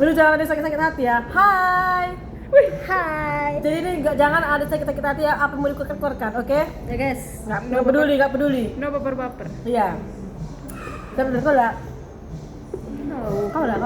Udah jangan ada sakit-sakit hati ya. Hai. Wih, hai. Jadi ini jangan ada sakit-sakit hati ya, apa mau dikeluarkan, oke? Ya guys. Nggak peduli. No baper-baper. Iya. Tapi kau lah. Kau lah.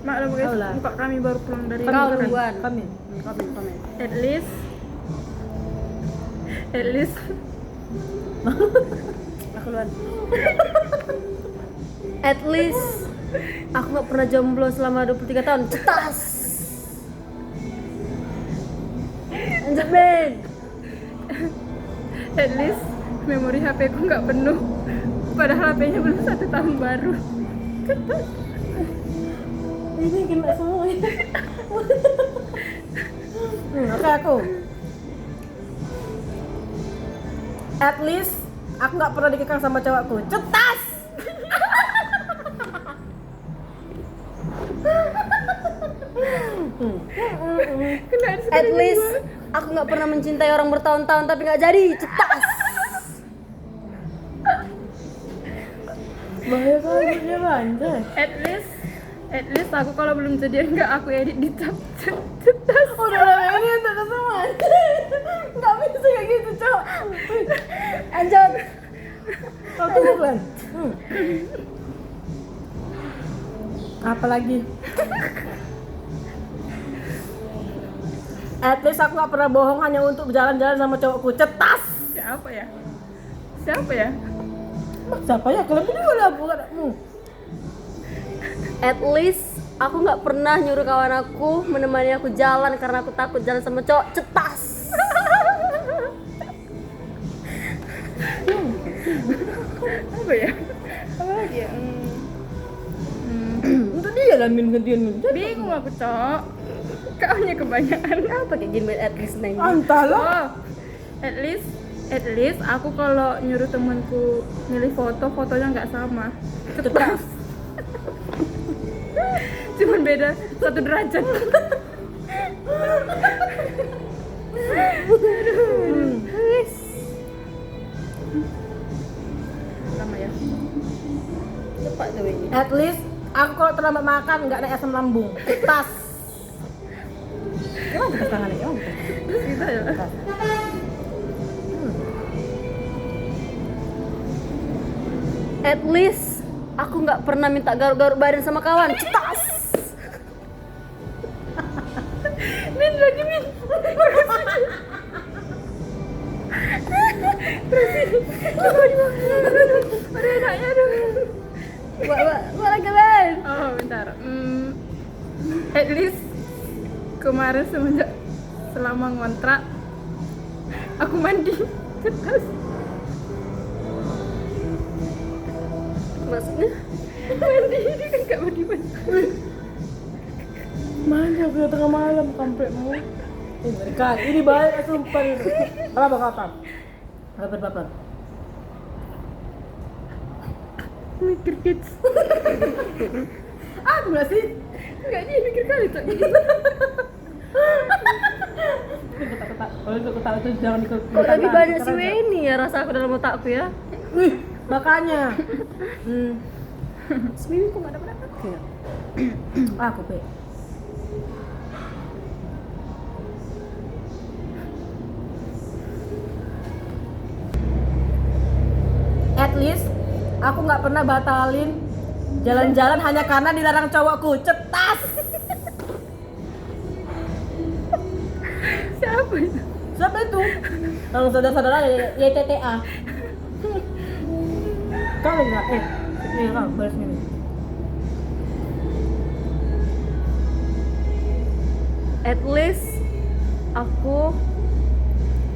Maklum guys, Kau lah. muka kami baru pulang dari Kau liburan. duluan. Kami. Komen. At least Aku duluan. At least aku nggak pernah jomblo selama 23 tahun. Cetas. Lanjut Ben. at least memori HP ku nggak penuh. Padahal HP-nya belum 1 tahun baru. Ini kena semua ya. Oke aku. At least aku nggak pernah dikekang sama cowokku. Cetas. At least aku nggak pernah mencintai orang bertahun-tahun tapi nggak jadi. Cetas. Bahaya kali dia banjir. At least aku kalau belum jadian nggak aku edit di tab. Cetas. Udah lah ini untuk kesamaan. Nggak bisa kayak gitu cowok. Lanjut. Kau tunggu kan. Apa lagi? At least aku gak pernah bohong hanya untuk berjalan-jalan sama cowokku. Cetas. Siapa ya? Siapa ya? Kalau ini lah bukan. At least aku nggak pernah nyuruh kawan aku menemani aku jalan karena aku takut jalan sama cowok. Cetas. Apa ya? Apa lagi ya? Untuk dia lah min gantian. Bingung aku, Cok. Kau nya kebanyakan. Apa kayak gini at least neng? Entahlah. Oh, at least aku kalau nyuruh temanku milih fotonya nggak sama. Cetas. Cuman beda 1 derajat. Wis. Sama ya. Cepat tuh ini. At least aku kalau terlambat makan nggak naik asam lambung. Cetas. Gimana bekas tangannya? Kita ya. At least aku nggak pernah minta garuk-garuk badan sama kawan. Cetas. Min lagi Min. Ada enaknya aduh. Buat lagi Ben. Oh, bentar. At least kemarin selama ngontrak aku mandi. Cetas. Maksudnya? Mandi ini kan gak mandi. Mana udah tengah malam kampretmu. Mereka ini bahaya sumpah ini. Apa? Baper. Mikir kids. Aku nggak sih? Enggak dia mikir kali Cok. Kalau untuk ketawa itu jangan ikut. Kok lebih banyak si Weni ya rasa aku dalam otakku ya. Wih, makanya. Seminggu kok nggak dapat apa? Aku pe. At least aku nggak pernah batalin jalan-jalan hanya karena dilarang cowokku. Cetas. Siapa itu? Siapa itu? Yang saudara-saudara YTTA. Kau enggak? Ini kau balas ini. At least aku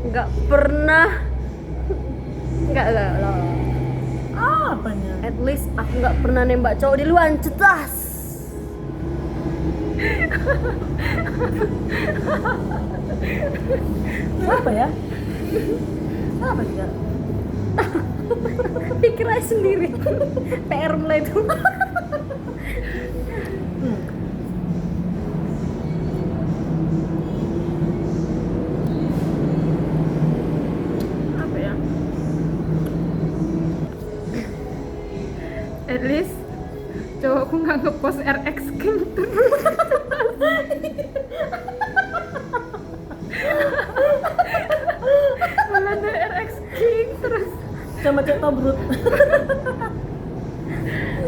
nggak pernah nggak loh. Apanya? At least aku nggak pernah nembak cowok di luar. Cetas. Siapa ya? Siapa juga? Pikir aja sendiri. PR mulai itu. Apa ya? At least cowokku aku nggak ngepost RX King terus. Malah ada RX King terus. Sama cek tobrut.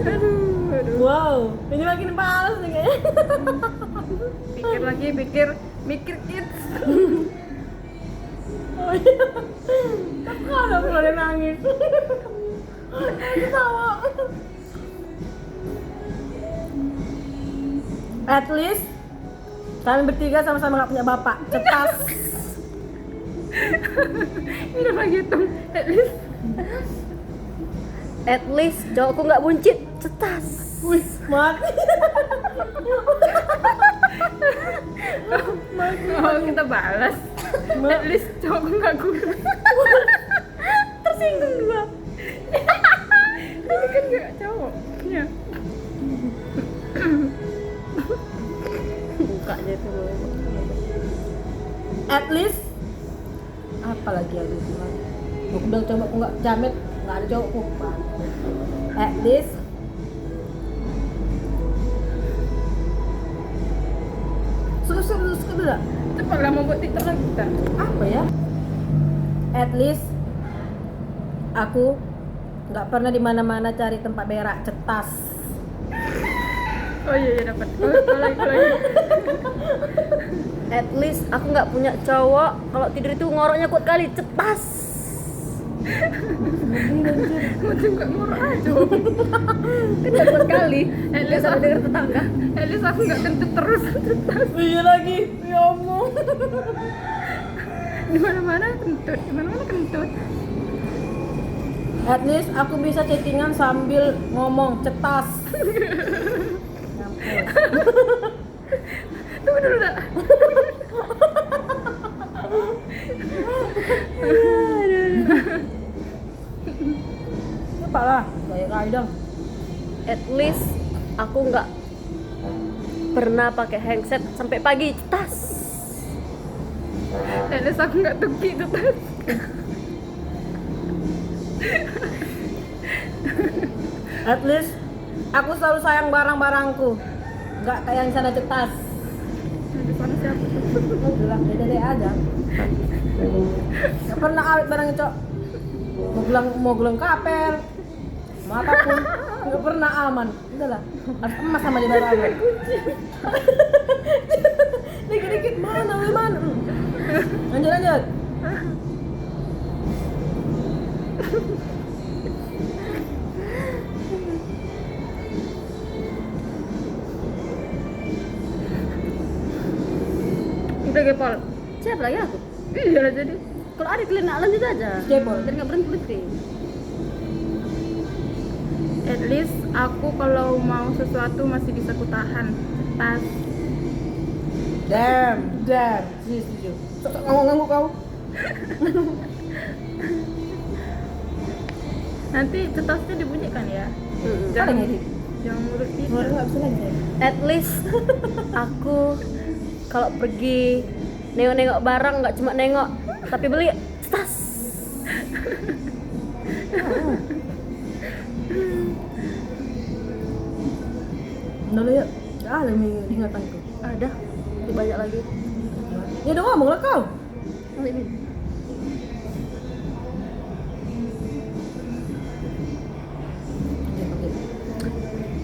Aduh. Wow, ini makin males nih kayaknya. Pikir lagi, mikir kids. Oh iya. Tapi kalau aku ada nangis. Aku tawa. At least kalian bertiga sama-sama gak punya bapak. Cetas. Ini udah lagi hitung. At least cowokku nggak buncit. Cetas. Wih, mati. Oh, kita balas. At least cowok nggak kurus. Tersinggung dua. Tapi kan nggak cowok. Ya. Bukanya itu. At least apa lagi aku bilang? Aku bilang coba aku nggak jamet, nggak ada cowokku. At least suka dulu. Cepat lah mau buat TikTok lagi kita. Apa ya? At least aku nggak pernah di mana-mana cari tempat berak. Cetas. Oh iya dapat. Oh, lagi. At least aku nggak punya cowok. Kalau tidur itu ngoroknya kuat kali. Cetas. Macam nggak ngorok aja. Kan nggak kuat kali. At least Sama aku denger tetangga. At least aku nggak kentut terus. Iya lagi, ya Allah. Di mana-mana kentut. Di mana-mana kentut. At least aku bisa chattingan sambil ngomong. Cetas. Tunggu dulu dah. Apa lah, kayak kadang. At least aku nggak pernah pakai handset sampai pagi. Cetas. At least aku nggak tuki itu tas. At least aku selalu sayang barang-barangku. Nggak kayak yang sana. Cetas. Di sana siapa tuh? Oh, bilang dede aja. Nggak pernah awet barangnya, Cok. Mau gelang kapel, mau apapun, nggak pernah aman. Udahlah, harus emas sama di barang. Dikit-dikit mana. Lanjut. Udah gepol. Siapa lagi aku? Iya lah jadi. Kalau ada kalian lanjut aja. Cepol. Biar nggak berhenti. At least aku kalau mau sesuatu masih bisa kutahan. Tas. Damn. Setuju. Sok ngangguk kau. Nanti cetasnya dibunyikan ya. Ada nggak sih? Jangan mulut Keluar kita. nggak bisa lagi saya. At least aku kalau pergi nengok-nengok barang nggak cuma nengok tapi beli. Cetas. Dulu ya. Ada ingatanku. Ada. Lebih banyak lagi. Ya udah ngomong lah kau. Ambil ini.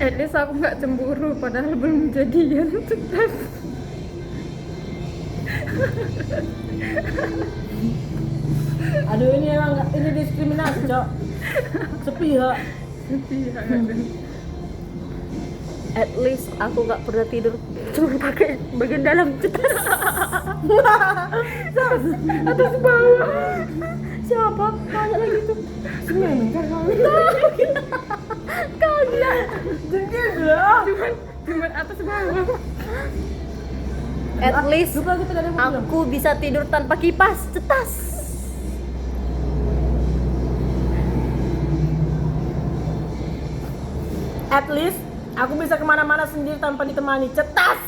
At least aku nggak cemburu padahal belum jadian. Cetas. Aduh ini emang nggak, ini diskriminasi, Cok. Sepihak. Iya. At least aku nggak pernah tidur cuma pakai bagian dalam. Cetas. Atas bawah. Siapa? Tanya lagi tuh. Senyum kan kau. Kagak. Jengkel lah. Cuman atas bawah. At least Lupa kita dari mana? aku bisa tidur tanpa kipas. Cetas. At least aku bisa kemana-mana sendiri tanpa ditemani. Cetas.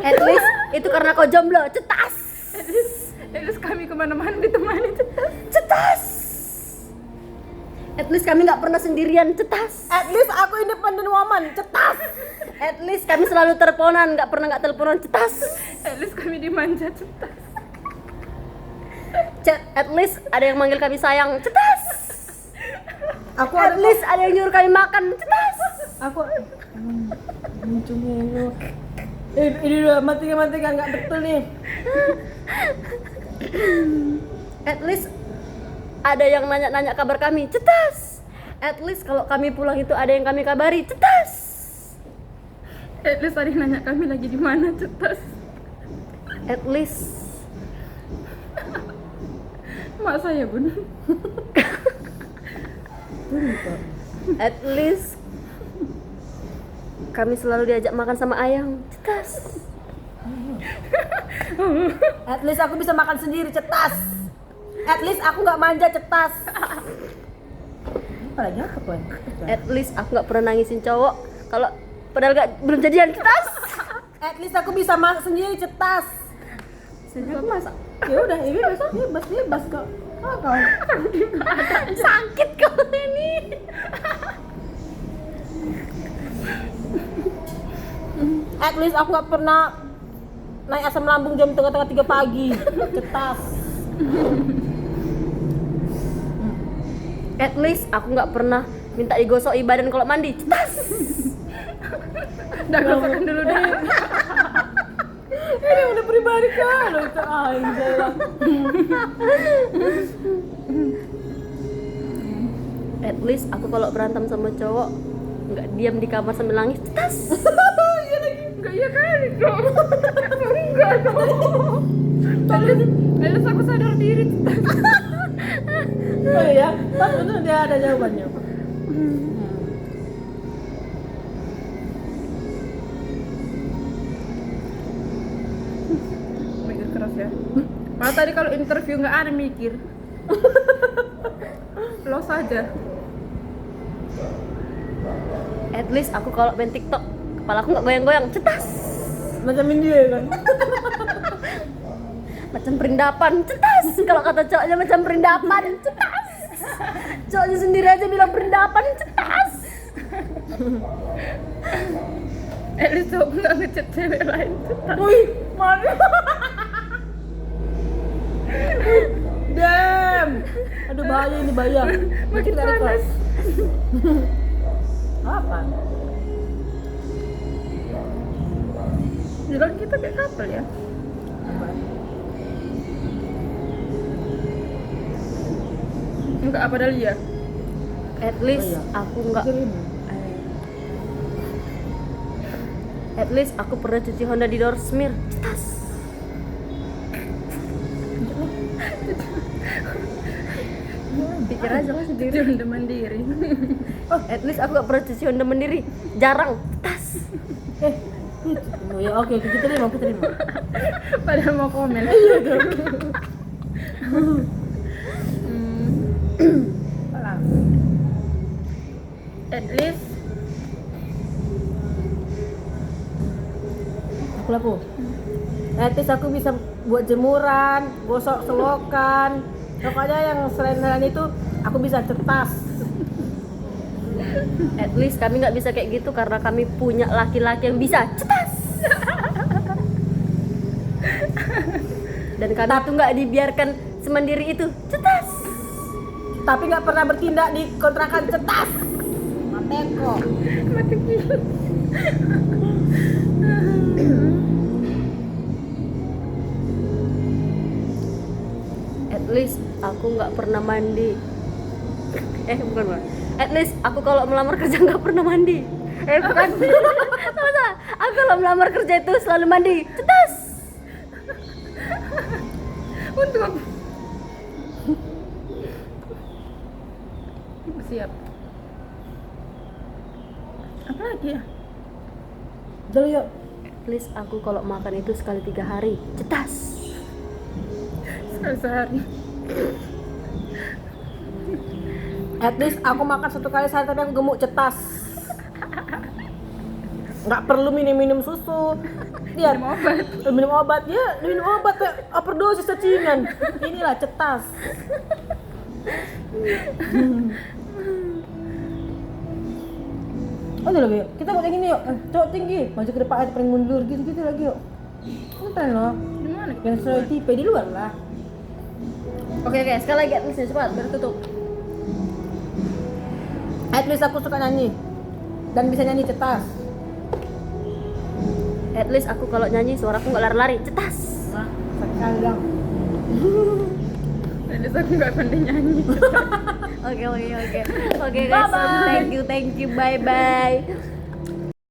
At least itu karena kau jomblo. Cetas. At least kami kemana-mana ditemani. Cetas. Cetas. At least kami nggak pernah sendirian, cetas. At least aku independent woman, cetas. At least kami selalu teleponan, nggak pernah nggak teleponan, cetas. At least kami dimanja cetas. At least ada yang manggil kami sayang, cetas. Aku At least ada yang nyuruh kami makan, cetas. aku munculnya ini udah mati nggak betul nih. At least ada yang nanya-nanya kabar kami, cetas. At least kalau kami pulang itu ada yang kami kabari, cetas. At least ada yang nanya kami lagi di mana, cetas. At least Mak saya bun. At least kami selalu diajak makan sama ayang, cetas. At least aku bisa makan sendiri, cetas. At least aku nggak manja, cetas. Apalagi apa Poin? At least aku nggak pernah nangisin cowok kalau padahal belum jadian, cetas. At least aku bisa masak sendiri, cetas. Aku masak. Ya udah, ini bebas kok. Oh, kau. Sakit kau ini. At least aku nggak pernah naik asam lambung jam tengah-tengah 3 pagi, cetas. At least aku nggak pernah minta digosok badan kalau mandi, cetas. Dah gosokkan dulu dah. Ini udah pribadi kan, lo itu anjay. At least aku kalau berantem sama cowok nggak diam di kamar sambil nangis, cetas. Iya lagi. Enggak iya kali dong. Enggak dong. At least aku sadar diri, cetas. Oh iya, pas itu dia ada jawabannya. Mikir keras ya. Malah tadi kalau interview nggak ada mikir. Lo saja. At least aku kalau main TikTok kepala aku nggak goyang-goyang, cetas. Macam dia kan. Macam perindapan, cetas. Kalau kata cowoknya macam perindapan, cetas. Cowoknya sendiri aja bilang perindapan, cetas. At least cowok nggak ngechat cewek lain, cetas. Wih, mana? Damn. Aduh bahaya ini bahaya. Makin Kita panas. record. Apa? Bilang kita kayak couple ya. Enggak apa Dahlia. At least Oh iya. aku nggak. At least aku pernah cuci Honda di Dorsmir, cetas. Pikir aja lah sendiri. Honda mandiri. Oh, at least aku gak pernah cuci Honda mandiri, jarang, cetas. Oh ya oke, kita terima. Padahal mau komen. Alah. At least Aku. At least aku bisa buat jemuran, gosok selokan. Pokoknya yang selain itu aku bisa cetas. At least kami nggak bisa kayak gitu karena kami punya laki-laki yang bisa, cetas. Dan kami tuh nggak dibiarkan semandiri itu, cetas. Tapi nggak pernah bertindak di kontrakan, cetas. Mateko. mati gila. At least aku nggak pernah mandi. Bukan. At least aku kalau melamar kerja nggak pernah mandi. Bukan. Salah. Aku kalau melamar kerja itu selalu mandi, cetas. Untuk apa? Siap. Apa lagi ya? Jadi yuk. At least aku kalau makan itu sekali 3 hari, cetas. Sekali sehari. At least aku makan 1 kali sehari tapi aku gemuk, cetas. Nggak perlu minum susu. Dia minum obat ya, overdosis cacingan. Inilah cetas. Oh udah lagi, kita buat yang ini yuk. Cowok tinggi, maju ke depan aja paling mundur gitu lagi yuk. Keren loh. Gimana? Yang sesuai tipe di luar lah. Oke, sekali lagi at least cepat, biar tutup. At least aku suka nyanyi dan bisa nyanyi cetas. At least aku kalau nyanyi suaraku nggak lari-lari, cetas. Nah, sekali dong. At least aku nggak pandai nyanyi. Oke guys, thank you, bye bye.